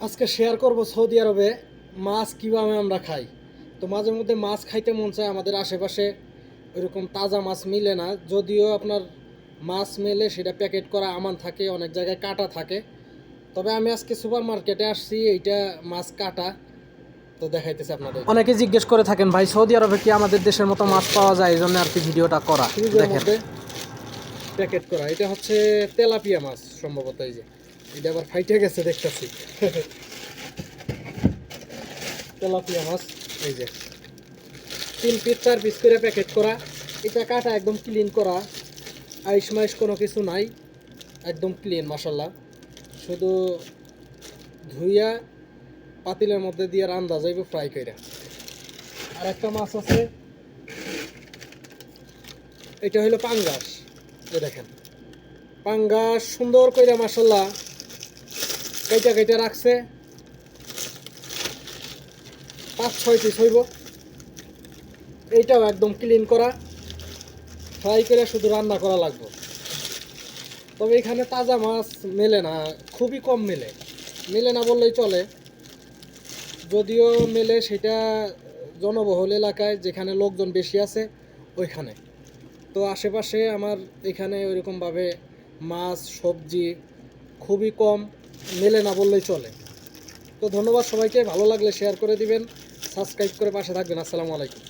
আজকে শেয়ার করব সৌদি আরবে মাছ কীভাবে আমরা খাই। তো মাঝে মধ্যে মাছ খাইতে মন চায়, আমাদের আশেপাশে ওইরকম তাজা মাছ মিলে না। যদিও আপনার মাছ মেলে সেটা প্যাকেট করা আমান থাকে, অনেক জায়গায় কাটা থাকে। তবে আমি আজকে সুপার মার্কেটে আসছি, এইটা মাছ কাটা, তো দেখাইতেছে আপনাদের। অনেকে জিজ্ঞেস করে থাকেন, ভাই সৌদি আরবে কি আমাদের দেশের মতো মাছ পাওয়া যায়? এই জন্য আর কি ভিডিওটা করা। দেখেন প্যাকেট করা, এটা হচ্ছে তেলাপিয়া মাছ সম্ভবত। এই যে এটা আবার ফাইটে গেছে দেখতেছি। তেলাপিয়া মাছ, এই যে 3 পিস 4 পিস করে প্যাকেট করা। এটা কাটা একদম ক্লিন করা, আইস মাইস কোনো কিছু নাই, একদম ক্লিন মাশাল্লাহ। শুধু ধুইয়া পাতিলের মধ্যে দিয়ে রান্দা যাইবে ফ্রাই করে। আর একটা মাছ আছে, এটা হলো পাঙ্গাস। এই দেখেন পাঙ্গাস সুন্দর করে মাশাল্লাহ কেটে কেটে রাখছে, 5-6 পিস হইব। এইটাও একদম ক্লিন করা, ফ্রাই করে শুধু রান্না করা লাগবে। তবে এখানে তাজা মাছ মেলে না, খুবই কম মেলে, মেলে না বললেই চলে। যদিও মেলে সেটা জনবহুল এলাকায়, যেখানে লোকজন বেশি আছে ওইখানে। তো আশেপাশে আমার এখানে ওইরকমভাবে মাছ সবজি খুবই কম, মেলে না বললেই চলে। তো ধন্যবাদ সবাইকে, ভালো লাগলে শেয়ার করে দিবেন, সাবস্ক্রাইব করে পাশে থাকবেন। আসসালামু আলাইকুম।